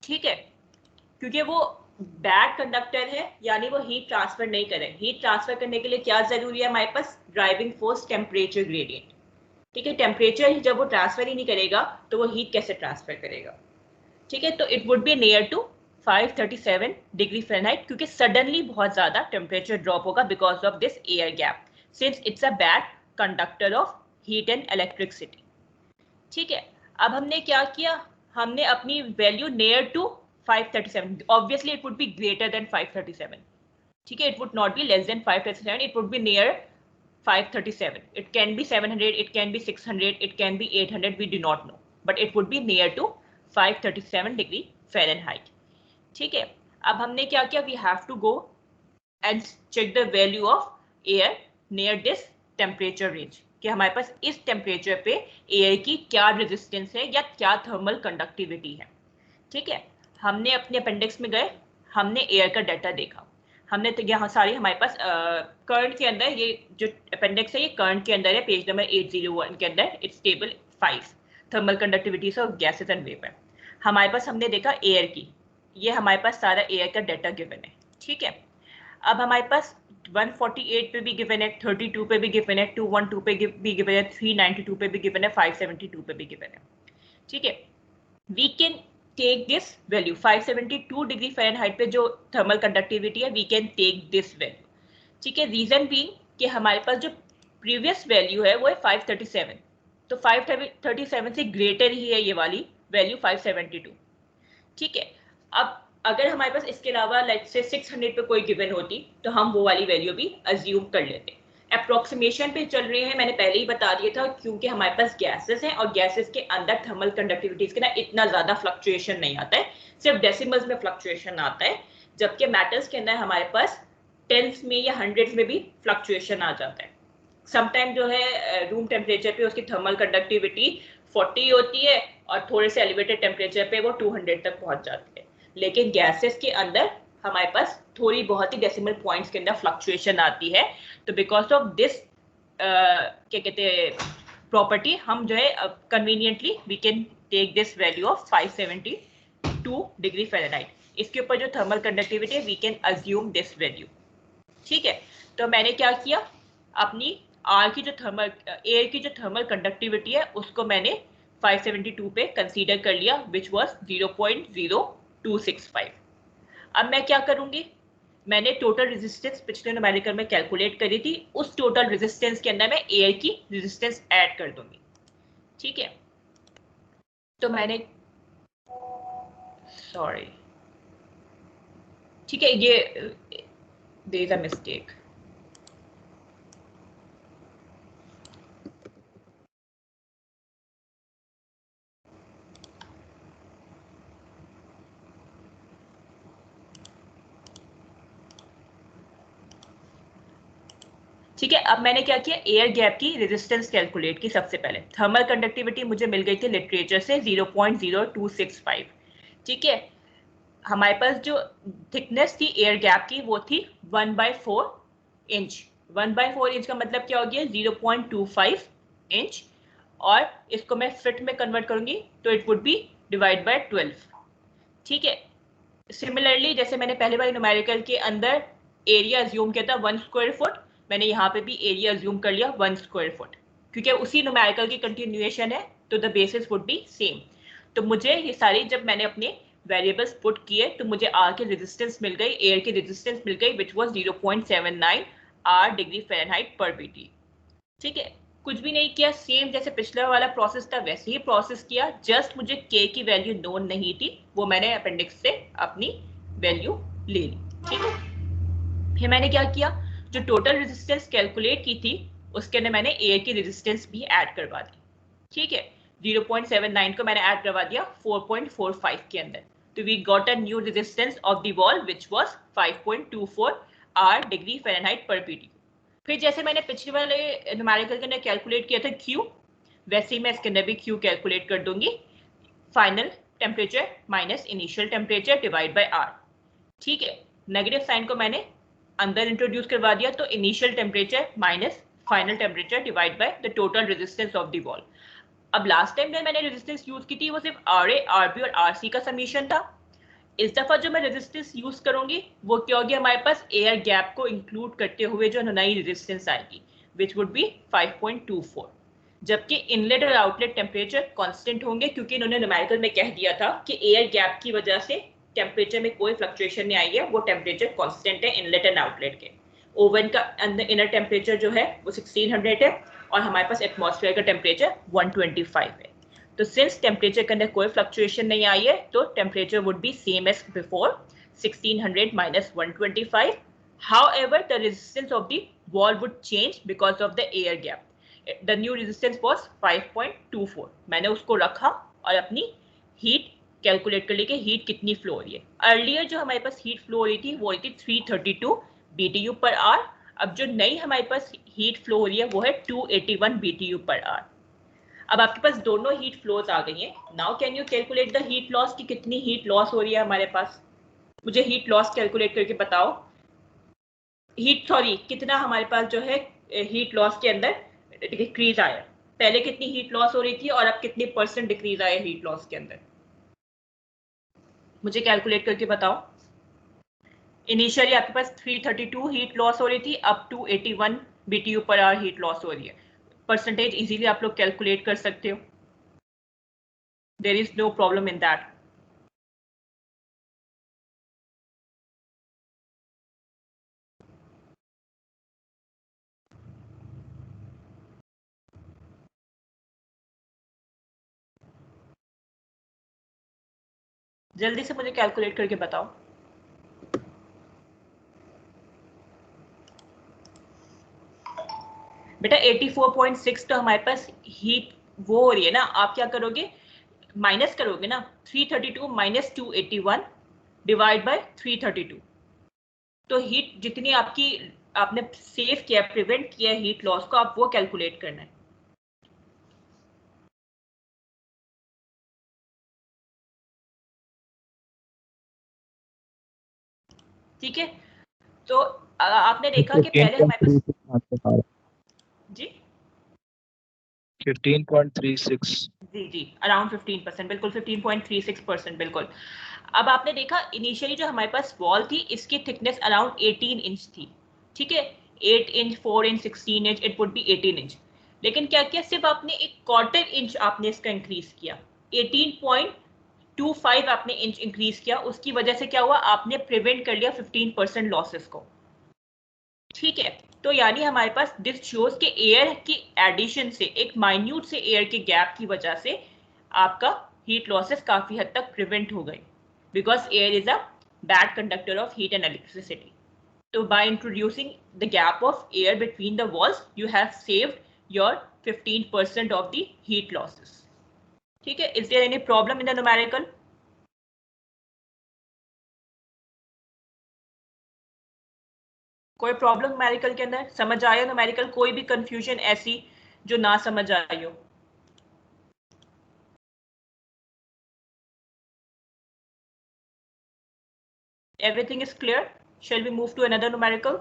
ठीक है, क्योंकि वो बैड कंडक्टर है, यानी वो हीट ट्रांसफर नहीं करे। हीट ट्रांसफर करने के लिए क्या जरूरी है हमारे पास? Driving force, temperature gradient. ठीक है, टेम्परेचर जब वो ट्रांसफर ही नहीं करेगा तो वो हीट कैसे ट्रांसफर करेगा? ठीक है, तो it would be near to 537 degree Fahrenheit, क्योंकि सडनली बहुत ज्यादा टेम्परेचर ड्रॉप होगा because of this air gap, since it's a bad conductor of heat and electricity. ठीक है, अब हमने क्या किया, हमने अपनी value near to 537, obviously it would be greater than 537। ठीक है, it would not be less than 537, it would be near 537. It can be 700, it can be 600, it can be 800, we do not know, but it would be near to 537 degree Fahrenheit. ठीक है, अब हमने क्या किया, we have to go and check the value of air near this temperature range, कि हमारे पास इस temperature पे एयर की क्या रेजिस्टेंस है या क्या थर्मल कंडक्टिविटी है। ठीक है, हमने अपने अपेंडिक्स में गए, हमने एयर का डाटा देखा, हमने तो यहाँ सारी हमारे पास करंट के अंदर, ये जो अपेंडिक्स है ये करंट के अंदर है, पेज नंबर 801 के अंदर, it's table 5, thermal conductivities of gases and vapour. हमारे पास हमने देखा एयर की, ये हमारे पास सारा एयर का डाटा गिवन है। ठीक है, अब हमारे पास 148 पे भी गिवन है, 32 पे भी गिवन है, 212 पे भी गिवन है, 392 पे भी गिवन है, 572 पे भी गिवन है। ठीक है, we can take this value 572 degree Fahrenheit पे जो थर्मल कंडक्टिविटी है, we can take this value. ठीक है, रीजन बीइंग कि हमारे पास जो प्रीवियस वैल्यू है वो है 537, तो 537 से ग्रेटर ही है ये वाली वैल्यू 572। ठीक है, अब अगर हमारे पास इसके अलावा लेट्स से 600 पे कोई गिवन होती तो हम वो वाली वैल्यू भी अज्यूम कर लेते। अप्रोक्सीमेशन पे चल रहे हैं, मैंने पहले ही बता दिया था, क्योंकि हमारे पास गैसेस हैं और गैसेस के अंदर थर्मल कंडक्टिविटीज के ना इतना ज्यादा फ्लक्चुएशन नहीं आता है, सिर्फ डेसिमल्स में फ्लक्चुएशन आता है, जबकि मेटल्स के अंदर हमारे पास टेंस में या हंड्रेड्स में भी फ्लक्चुएशन आ जाता है। समटाइम जो है रूम टेम्परेचर पे उसकी थर्मल कंडक्टिविटी 40 होती है और थोड़े से एलिवेटेड टेम्परेचर पे वो 200 तक पहुंच जाती है, लेकिन गैसेस के अंदर हमारे पास थोड़ी बहुत ही डेसिमल पॉइंट्स के अंदर फ्लक्चुएशन आती है। तो बिकॉज ऑफ दिस क्या कहते हैं प्रॉपर्टी, हम जो है conveniently we can take this value of 572 degree Fahrenheit, इसके ऊपर जो थर्मल कंडक्टिविटी है we can assume this value. ठीक है, तो मैंने क्या किया, अपनी आर की जो थर्मल एयर की जो थर्मल कंडक्टिविटी है उसको मैंने 572 पे कंसीडर कर लिया, विच वॉज 0.0265। अब मैं क्या करूंगी, मैंने टोटल रेजिस्टेंस पिछले न्यूमेरिकल में कैलकुलेट करी थी, उस टोटल रेजिस्टेंस के अंदर मैं एयर की रेजिस्टेंस ऐड कर दूंगी। ठीक है, तो मैंने सॉरी, ठीक है, ये देयर इज अ मिस्टेक। ठीक है, अब मैंने क्या किया, एयर गैप की रेजिस्टेंस कैलकुलेट की। सबसे पहले थर्मल कंडक्टिविटी मुझे मिल गई थी लिटरेचर से 0.0265। ठीक है, हमारे पास जो थिकनेस थी एयर गैप की वो थी 1/4 इंच। 1/4 इंच का मतलब क्या हो गया, 0.25 इंच, और इसको मैं फिट में कन्वर्ट करूंगी तो it would B divide by 12। ठीक है, सिमिलरली जैसे मैंने पहले वाले न्यूमेरिकल के अंदर एरिया अज्यूम किया था 1 स्क्वायर फुट, मैंने यहाँ पे भी एरिया अज्यूम कर लिया 1 स्क्वायर फुट, क्योंकि उसी न्यूमेरिकल की कंटिन्यूएशन है तो the basis would be same. तो मुझे ये सारी जब मैंने अपने वेरिएबल्स पुट किए तो मुझे आर की रेजिस्टेंस मिल गई, एयर की रेजिस्टेंस मिल गई, which was 0.79 R degree Fahrenheit per BT. ठीक है, कुछ भी नहीं किया, सेम जैसे पिछला वाला प्रोसेस था वैसे ही प्रोसेस किया, जस्ट मुझे के की वैल्यू नोन नहीं थी, वो मैंने अपेंडिक्स से अपनी वैल्यू ले ली। ठीक है, फिर मैंने क्या किया, जो टोटल रेजिस्टेंस कैलकुलेट की थी उसके अंदर मैंने एयर की रेजिस्टेंस भी ऐड करवा दी। ठीक है, 0.79 को मैंने ऐड करवा दिया 4.45 के अंदर, तो we got a new resistance of the wall which was 5.24 R degree Fahrenheit per BT. फिर जैसे मैंने पिछले वाले न्यूमेरिकल के अंदर कैलकुलेट किया था Q, वैसे ही मैं इसके अंदर भी Q कैलकुलेट कर दूंगी, final temperature minus initial temperature divide by R। ठीक है, नेगेटिव साइन को मैंने अंदर इंट्रोड्यूस करवा दिया, तो initial temperature minus final temperature divide by the total resistance of the wall. अब लास्ट टाइम जब मैंने रेजिस्टेंस यूज की थी वो सिर्फ RA, RB और RC का समीशन था, इस दफा जो मैं रेजिस्टेंस यूज करूंगी वो क्या होगी, हमारे पास एयर गैप को इंक्लूड करते हुए जो नई रेजिस्टेंस आएगी विच वुड बी 5.24, जबकि इनलेट और आउटलेट टेम्परेचर कांस्टेंट होंगे क्योंकि इन्होंने न्यूमेरिकल में कह दिया था कि एयर गैप की वजह से टेम्परेचर में कोई फ्लक्चुएशन नहीं आई है, वो टेम्परेचर कांस्टेंट है इनलेट एंड आउटलेट के। ओवन का इनर टेम्परेचर जो है वो 1600 है और हमारे पास एटमॉस्फेयर का टेम्परेचर 125 है। तो सिंस टेम्परेचर के अंदर कोई फ्लक्चुएशन नहीं आई है तो temperature would be same as before 1600 minus 125. However, the resistance of the wall would change because of the air gap. The new resistance was 5.24. मैंने उसको रखा और अपनी हीट कैलकुलेट कर ली कि हीट कितनी फ्लो हो रही है। अर्लियर जो हमारे पास हीट फ्लो हो रही थी वो हो रही थी 332 BTU पर आवर। अब जो नई हमारे पास हीट फ्लो हो रही है वो है 281 BTU पर आवर। अब आपके पास दोनों हीट फ्लोज आ गई हैं। Now can you calculate the heat loss कि कितनी हीट लॉस हो रही है हमारे पास। मुझे हीट लॉस कैलकुलेट करके बताओ। कितना हमारे पास जो है हीट लॉस के अंदर डिक्रीज आया। पहले कितनी हीट लॉस हो रही थी और अब कितनी परसेंट डिक्रीज आया हीट लॉस के अंदर, मुझे कैलकुलेट करके बताओ। इनिशियली आपके पास 332 हीट लॉस हो रही थी, अब 281 BTU per our heat loss हो रही है। परसेंटेज इजीली आप लोग कैलकुलेट कर सकते हो, there is no problem in that. जल्दी से मुझे कैलकुलेट करके बताओ। बेटा 84.6 तो हमारे पास हीट वो हो रही है ना, आप क्या करोगे माइनस करोगे ना, 332 माइनस 281 डिवाइड बाय 332, तो हीट जितनी आपकी आपने सेव किया प्रिवेंट किया हीट लॉस को, आप वो कैलकुलेट करना है। ठीक है, तो आपने देखा कि पहले हमारे पास जी 15.36 जी अराउंड 15%, बिल्कुल 15.36% बिल्कुल। अब आपने देखा इनिशियली जो हमारे पास वॉल थी इसकी थिकनेस अराउंड 18 इंच थी, ठीक है, 8 inch 4 inch 16 inch, it would B 18 inch. लेकिन क्या किया, सिर्फ आपने एक क्वार्टर इंच आपने इसका इंक्रीज किया, 18.25 आपने इंच इंक्रीज किया। उसकी वजह से क्या हुआ, आपने प्रिवेंट कर लिया 15% लॉसेस को। ठीक है, तो यानी हमारे पास दिस शोज के एयर की एडिशन से, एक माइन्यूट से एयर के गैप की वजह से आपका हीट लॉसेस काफी हद तक प्रिवेंट हो गए, because air is a bad conductor of heat and electricity. तो by introducing the gap of air between the walls you have saved your 15% of the heat losses. ठीक है, is there any problem in the numerical? कोई problem numerical के अंदर? समझ आया numerical? कोई भी कंफ्यूजन ऐसी जो ना समझ आई हो? Everything is clear? Shall we move to another numerical?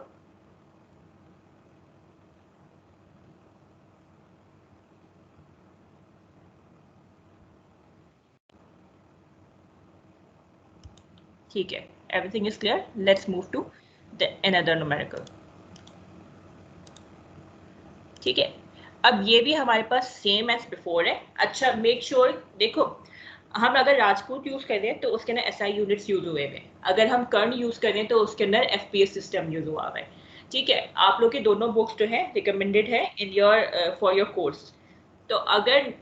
ठीक है, everything is clear. Let's move to another numerical. ठीक है, अब ये भी हमारे पास सेम एज बिफोर है। अच्छा मेक श्योर देखो, हम अगर राजपूत यूज कर रहे हैं तो उसके अंदर SI यूनिट्स यूज हुए हैं, अगर हम कर्ण यूज कर रहे हैं तो उसके अंदर FPS सिस्टम यूज हुआ है। ठीक है, आप लोग के दोनों बुक्स जो है रिकमेंडेड है in your for your course. तो अगर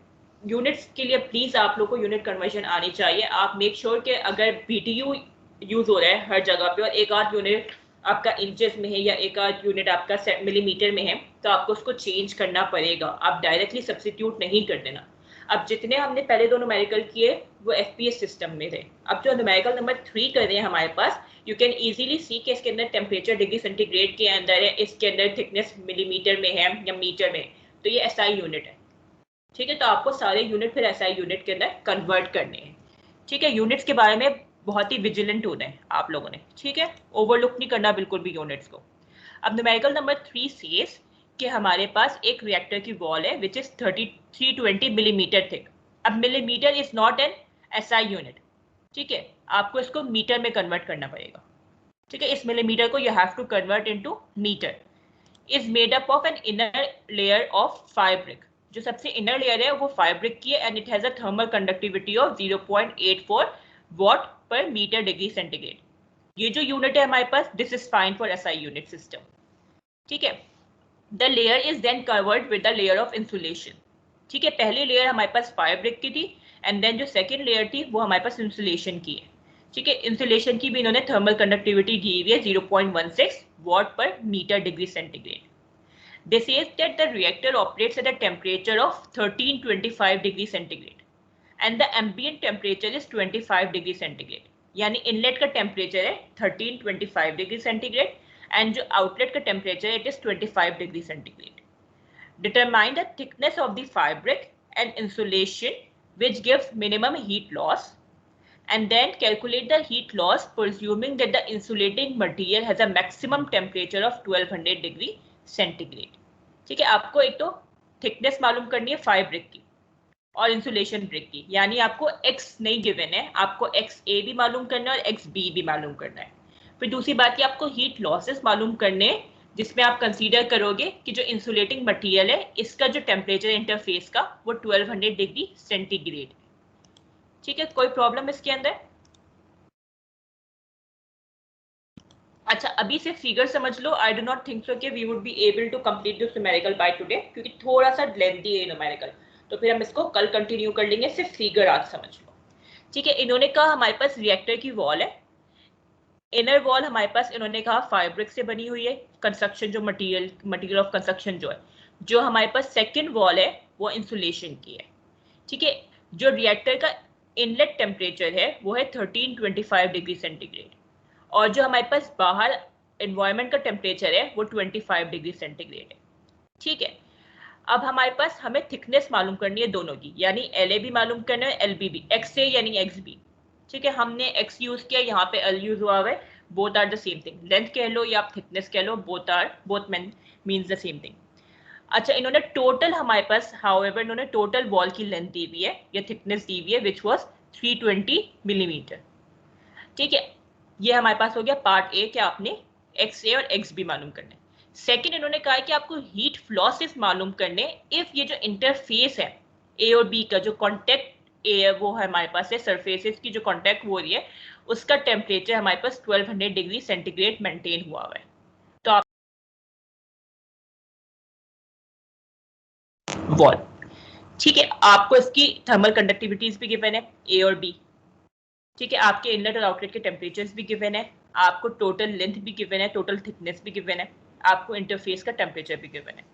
यूनिट्स के लिए प्लीज आप लोग को यूनिट कन्वर्जन आनी चाहिए। आप मेक श्योर कि अगर BTU यूज हो रहा है हर जगह पे और एक आध यूनिट आपका इंचेस में है या एक आध यूनिट आपका मिलीमीटर में है, तो आपको उसको चेंज करना पड़ेगा, आप डायरेक्टली सब्स्टिट्यूट नहीं कर देना। अब जितने हमने पहले दो न्यूमेरिकल किए वो FPS सिस्टम में थे, अब जो न्यूमेरिकल नंबर 3 कर रहे हैं हमारे पास, यू कैन इजीली सी कि इसके अंदर टेम्परेचर डिग्री सेंटीग्रेड के अंदर है, इसके अंदर थिकनेस मिलीमीटर में है या मीटर में, तो ये SI यूनिट है। ठीक है, तो आपको सारे यूनिट फिर SI यूनिट के अंदर कन्वर्ट करने हैं। ठीक है, यूनिट्स के बारे में बहुत ही विजिलेंट होना है आप लोगों ने, ठीक है, ओवरलुक नहीं करना बिल्कुल भी यूनिट्स को। अब न्यूमेरिकल नंबर 3 सेज कि हमारे पास एक रिएक्टर की वॉल है विच इज 320 मिलीमीटर थिक। अब millimetre is not an SI unit, ठीक है, आपको इसको मीटर में कन्वर्ट करना पड़ेगा। ठीक है, इस मिलीमीटर को you have to convert into metre. Is made up of an inner layer of firebrick. जो सबसे इनर लेयर है वो फाइब्रिक की है and it has a thermal conductivity of 0.84 watt per metre degree centigrade. ये जो unit है हमारे पास, this is fine for SI unit system. ठीक है, the layer is then covered with the layer of insulation. ठीक है, पहली लेयर हमारे पास फाइब्रिक की थी एंड देन जो सेकेंड लेयर थी वो हमारे पास इंसुलेशन की है। ठीक है, इंसुलेशन की भी इन्होंने थर्मल कंडक्टिविटी दी हुई है 0.16 watt per metre degree centigrade. They say that the reactor operates at a temperature of 1325 degree centigrade and the ambient temperature is 25 degree centigrade. यानी इनलेट का टेम्परेचर है 1325 डिग्री सेंटीग्रेड एंड जो outlet का temperature है it is 25 degree centigrade. Determine the thickness of the fabric and insulation which gives minimum heat loss and then calculate the heat loss presuming that the insulating material has a maximum temperature of 1200 degree centigrade. ठीक है, आपको एक तो thickness मालूम करनी है fabric की और इंसुलेशन ब्रिक की, यानी आपको एक्स नहीं गिवन है, आपको एक्स ए भी मालूम करना है और एक्स बी भी मालूम करना है. फिर दूसरी बात की आपको हीट लॉसेस मालूम करने, जिसमें आप कंसीडर करोगे कि जो इंसुलेटिंग मटेरियल है इसका जो टेम्परेचर इंटरफेस का वो 1200 डिग्री सेंटीग्रेड. ठीक है, कोई प्रॉब्लम इसके अंदर? अच्छा, अभी से फिगर समझ लो. I do not think so कि we would be able to complete this numerical by today, क्योंकि थोड़ा सा लेंथी है न्यूमेरिकल, तो फिर हम इसको कल कंटिन्यू कर लेंगे. सिर्फ फिगर आज समझ लो. ठीक है, इन्होंने कहा हमारे पास रिएक्टर की वॉल है, इनर वॉल हमारे पास इन्होंने कहा फाइब्रिक से बनी हुई है, कंस्ट्रक्शन जो मटेरियल ऑफ कंस्ट्रक्शन जो है. जो हमारे पास सेकेंड वॉल है वो इंसुलेशन की है. ठीक है, जो रिएक्टर का इनलेट टेम्परेचर है वो है 1325 डिग्री सेंटीग्रेड और जो हमारे पास बाहर एनवायरनमेंट का टेम्परेचर है वो 25 डिग्री सेंटीग्रेड है. ठीक है, अब हमारे पास हमें थिकनेस मालूम करनी है दोनों की, यानी एल ए भी मालूम करना है, एल बी भी, एक्स ए यानी एक्स बी. ठीक है, हमने एक्स यूज किया, यहाँ पे एल यूज हुआ है. Both are the same thing, length कह लो या आप थिकनेस कह लो, both means the same thing. अच्छा, इन्होंने टोटल हमारे पास हाउएवर इन्होंने टोटल वॉल की लेंथ दी हुई है या थिकनेस दी हुई है विच वॉज 320 मिलीमीटर. ठीक है, ये हमारे पास हो गया पार्ट ए कि आपने एक्स ए और एक्स बी मालूम करने. सेकंड इन्होंने कहा है कि आपको हीट फ्लॉसेस मालूम करने इफ ये जो इंटरफेस है ए और बी का जो कॉन्टेक्ट ए है वो है हमारे पास है सरफेसेस की जो कॉन्टेक्ट हो रही है उसका टेम्परेचर हमारे पास 1200 डिग्री सेंटीग्रेड मेंटेन हुआ है. तो आप वॉल, ठीक है, आपको इसकी थर्मल कंडक्टिविटीज भी गिवन है ए और बी. ठीक है, आपके इनलेट और आउटलेट के टेम्परेचर्स भी गिवन है, आपको टोटल लेंथ भी गिवन है, टोटल थिकनेस भी गिवन है, आपको इंटरफेस का टेम्परेचर भी गिवन है.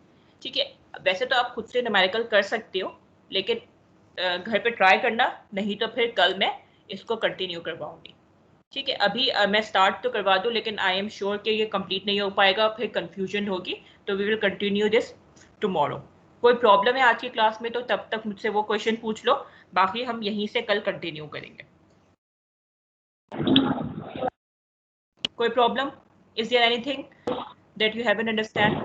ठीक है, वैसे तो आप खुद से न्यूमेरिकल कर सकते हो लेकिन घर पे ट्राई करना, नहीं तो फिर कल मैं इसको कंटिन्यू करवाऊंगी. ठीक है, अभी मैं स्टार्ट तो करवा दूं लेकिन आई एम श्योर कि ये कंप्लीट नहीं हो पाएगा, फिर कंफ्यूजन होगी, तो we will continue this tomorrow. कोई प्रॉब्लम है आज की क्लास में तो तब तक मुझसे वो क्वेश्चन पूछ लो, बाकी हम यहीं से कल कंटिन्यू करेंगे. कोई problem? Is there anything that you haven't understand?